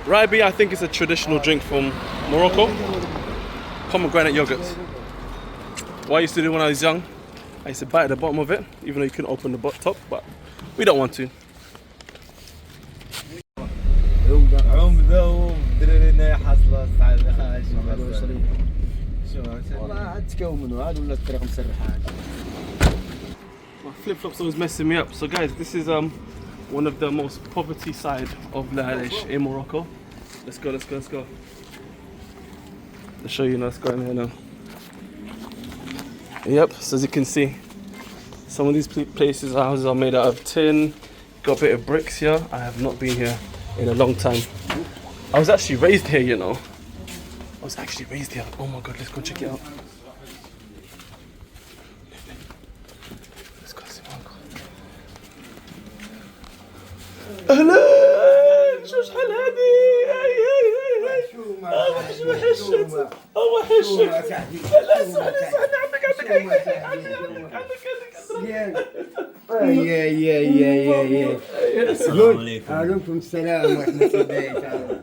Raibi, I think, is a traditional drink from Morocco. Pomegranate yogurt. What I used to do when I was young, I used to bite at the bottom of it, even though you couldn't open the top, but we don't want to. My flip-flops always messing me up. So guys, this is one of the most poverty side of Larache in Morocco. Let's go. I'll show you now, let's go in here now. Yep, so as you can see, some of these places, houses are made out of tin. Got a bit of bricks here. I have not been here in a long time. I was actually raised here, you know. I was actually raised here. Oh my god, let's go check it out. Let's go see my god. أهلا شو شحال هادي وحشت لا اسمعني عندك عليكم السلام ورحمة الله.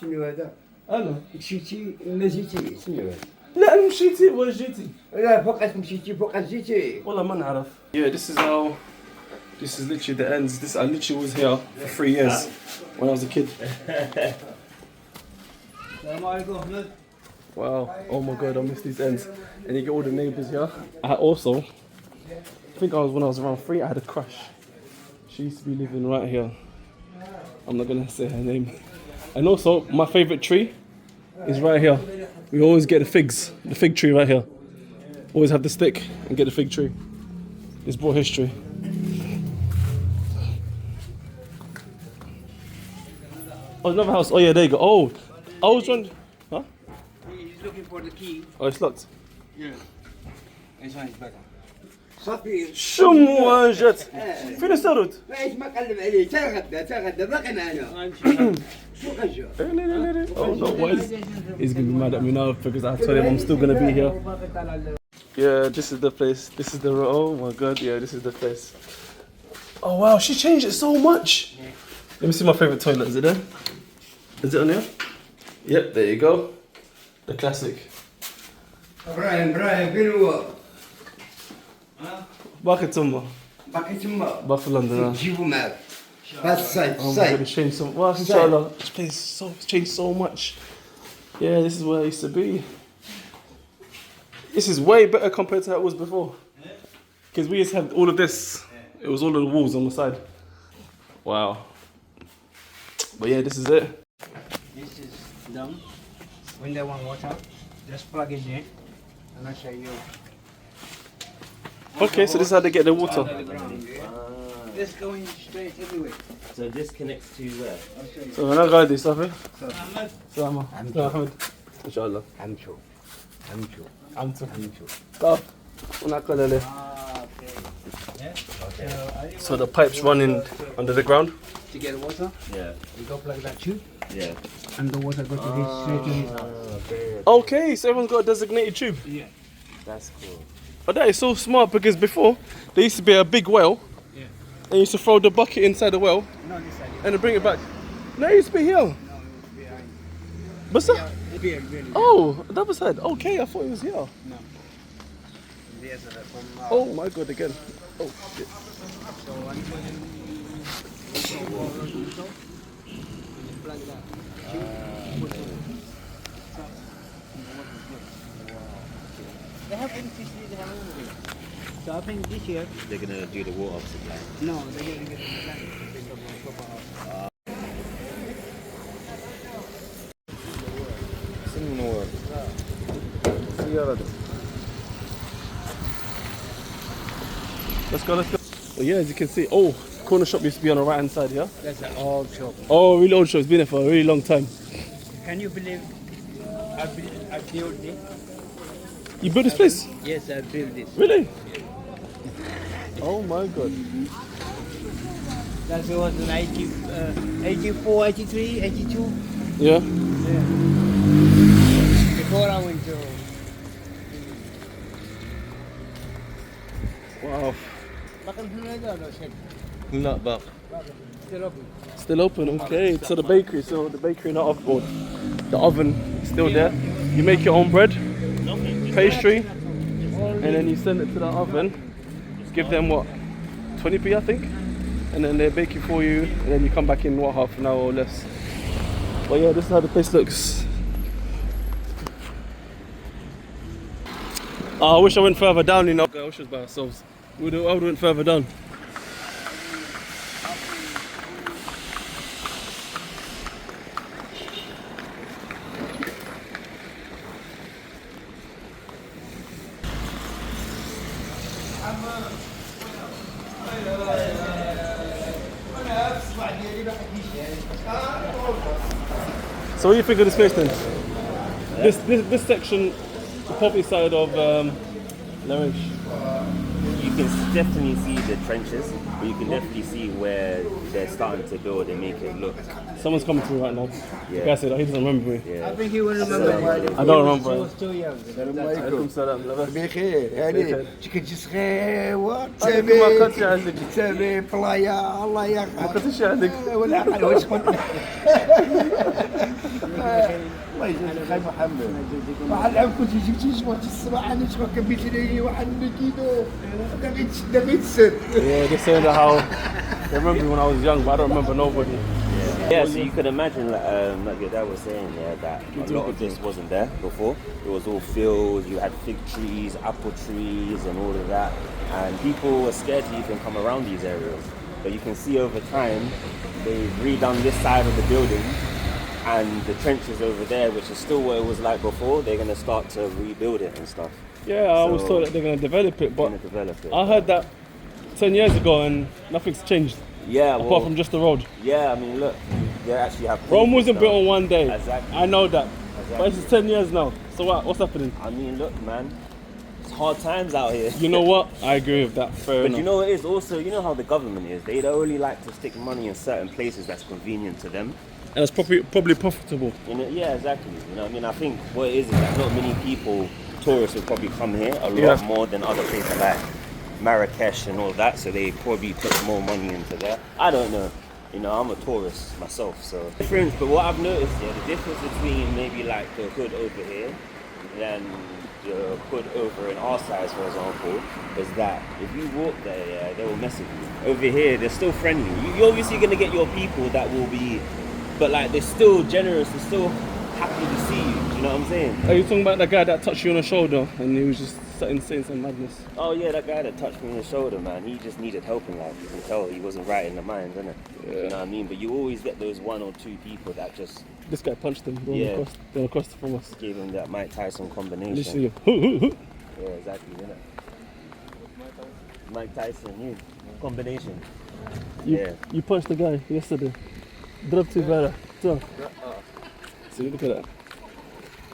شنو هذا؟ أنا مشيتي ولا جيتي؟ شنو هذا؟ لا مشيتي ولا جيتي؟ لا فقط مشيتي فقط جيتي. والله ما نعرف. Yeah, this is literally the ends. I literally was here for 3 years when I was a kid. Wow, oh my god, I miss these ends. And you get all the neighbours here. I think when I was around 3, I had a crush. She used to be living right here. I'm not gonna say her name. And also, my favourite tree is right here. We always get the fig tree right here. Always have the stick and get the fig tree. It's brought history. Oh, another house. Oh yeah, there you go. Oh, I was wondering. Huh? He's looking for the key. Oh, it's locked. Yeah. This one is better. صافي شو مواجهة؟ فين السرود؟ ايش ما قلب عليه تغدى باقي معنا. شو غجر؟ Oh no, what is? He's gonna be mad at me now because I told him I'm still gonna be here. Yeah, this is the place. This is the oh my god, yeah, this is the place. Oh wow, she changed it so much. Let me see my favorite toilet. Is it there? Is it on here? Yep, there you go. The classic. ابراهيم فين هو؟ باقي تما. باقي تما. باقي في لندن. جيبوا معك. بس Oh my god, it's changed so much. Inshallah, this place changed so much. Yeah, this is where I used to be. This is way better compared to how it was before. Because we used to have all of this. It was all of the walls on the side. Wow. But yeah, this is it. This is done. When they want water, just plug it in and I'll show you. Okay, so this is how they get the water. This going straight everywhere. So this connects to where? I'll show you. So when I go this stuff, Salama. Ahmed. Inshallah. Amcho. Amtu. Stop. Okay. So the pipes running under the ground. To get water, Yeah. you go plug that tube Yeah. and the water goes to this straight in. Okay, so everyone's got a designated tube. Yeah. That's cool. But that is so smart because before there used to be a big well. Yeah. And you used to throw the bucket inside the well No, this side. and then bring it back. No, it used to be here. No, it's behind. But Beer. oh, the other side. Okay, I thought it was here. No. There's from Oh my god, again. Oh shit. So I'm going to plug that. They have electricity, they have everything. So I think this year, They're gonna do the water supply. no, they're going to get the plant to pick up the proper house. Let's go. Well, yeah, as you can see, corner shop used to be on the right hand side, yeah? That's an old shop. Oh, really old shop. It's been there for a really long time. Can you believe I built this? You built this place? Yes, I built this. Really? Oh my god. That was in 84, 83, 82. Yeah? Before I went to... Wow. Bakit na ito? Not bad. still open. Still open, okay. So the bakery not off board. The oven is still there. You make your own bread, pastry, and then you send it to the oven. Give them what, 20p I think? And then they bake it for you, and then you come back in what, half an hour or less. But yeah, this is how the place looks. Oh, I wish I went further down, you know. I wish it was by ourselves. I would have went further down. So what do you think of this place then? This section, the poverty side of Larache. You can definitely see the trenches, but you can definitely see where they're starting to build and make it look. Someone's coming to me right now. Yeah. The guy said that he doesn't remember me. Yeah. I think he will remember. I don't remember. He was too young. عليكم السلام لاباس بخير هاني كنت صغير ما وتسامي كنتش عندك تسامي بلايا الله ما يرحمه كنتش عندك ولا حاجه واش قلت الله يجزيك خير محمد واحد العام كنت جبتي جبرت الصباح انا شكون كبيت لي واحد الكيلو دابا السر. Yeah, they're saying that how they remember me when I was young, but I don't remember nobody. Yeah, so you could imagine, like your dad was saying, yeah, that a lot of this wasn't there before. It was all fields, you had fig trees, apple trees, and all of that. And people were scared to even come around these areas. But you can see over time, they've redone this side of the building, and the trenches over there, which is still what it was like before, they're going to start to rebuild it and stuff. Yeah, I was So- told that they're going to develop it, but Gonna develop it. I heard that 10 years ago and nothing's changed Yeah, well, apart from just the road. yeah, I mean, look, they actually have... Rome wasn't built on one day. Exactly. I know that. But it's Exactly. 10 years now. So what's happening? I mean, look, man, it's hard times out here. You know what? I agree with that. Fair But enough. you know what it is also, you know how the government is, they only like to stick money in certain places that's convenient to them. And it's probably profitable. You know, yeah, exactly. You know what I mean? I think what it is that not many people, tourists will probably come here a lot Yeah. more than other places like Marrakesh and all that, so they probably put more money into that. I don't know. You know, I'm a tourist myself, so. Difference, but what I've noticed, yeah, the difference between maybe like the hood over here than the hood over in our size, for example, is that if you walk there, yeah, they will mess with you. Over here, they're still friendly. You're obviously gonna get your people that will be, but like they're still generous, they're still happy to see you. Do you know what I'm saying? Are you talking about the guy that touched you on the shoulder and he was just saying some madness? Oh yeah, that guy that touched me on the shoulder, man, he just needed help in life. You can tell he wasn't right in the mind, innit? Yeah. You know what I mean? But you always get those one or two people that just This guy punched him. Yeah. They're across from us. gave him that Mike Tyson combination. Literally. Yeah, exactly, innit? Mike Tyson, you combination. Yeah. You punched the guy yesterday. Drop to Vera. So. See, look at that.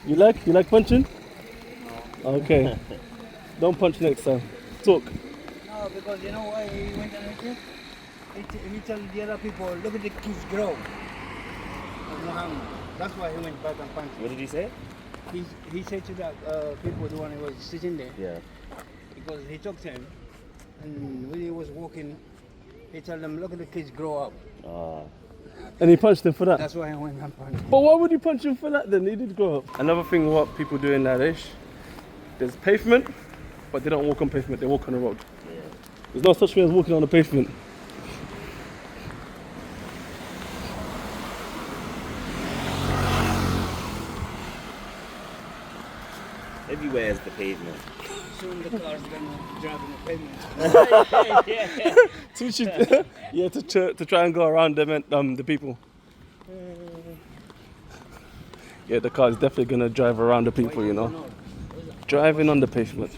You like punching? No. Okay. Don't punch next time. Talk. No, because you know why he went on it? He told the other people, look at the kids grow. Of Muhammad. That's why he went back and punched. What did he say? He said to the people, the one who was sitting there, Yeah. because he talked to him, and when he was walking, he told them, look at the kids grow up. And he punched him for that. That's why he went and punched. But why would you punch him for that then? He did grow up. Another thing what people do in Larache, there's pavement, but they don't walk on pavement, they walk on the road. Yeah. There's no such thing as walking on the pavement. Everywhere is the pavement. Soon the car's gonna drive on the pavement. To try and go around them and the people. Yeah, the car is definitely gonna drive around the people, you know. Driving on the pavement.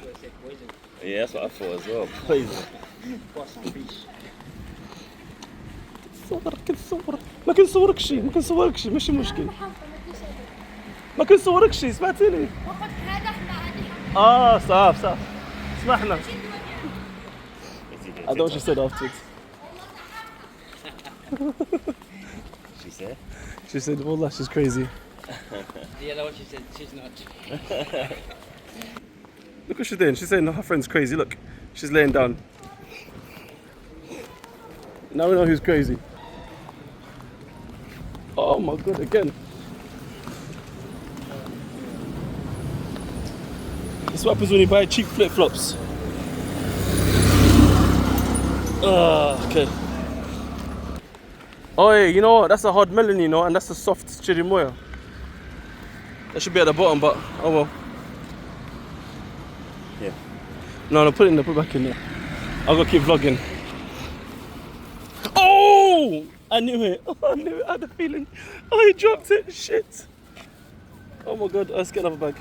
Yeah, that's what I thought as well. Poison. ما كنصورك شي ماشي مشكل. ما كنصورك شي سمعتيني؟ صح سمحنا. I know what she said afterwards. She said? She said, wallah, she's crazy. Yeah, that's what she said. She's not. Look what she's doing. She's saying her friend's crazy. Look, she's laying down. Now we know who's crazy. Oh my god, again. This is what happens when you buy cheap flip-flops. Okay. Oh yeah, you know what? That's a hard melon, you know, and that's a soft chirimoya. That should be at the bottom, but oh well. Yeah. No, put it in there, put it back in there. I'll go keep vlogging. Oh! I knew it. Oh, I knew it. I had a feeling. Oh, he dropped it. Shit. Oh my god, let's get another bag.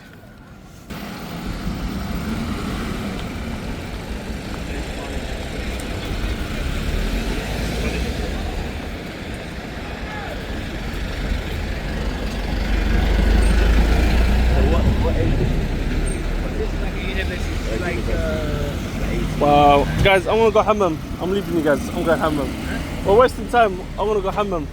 Wow. Guys, I'm gonna go hammam. I'm leaving you guys. I'm going hammam. We're wasting time. I'm gonna go hammam.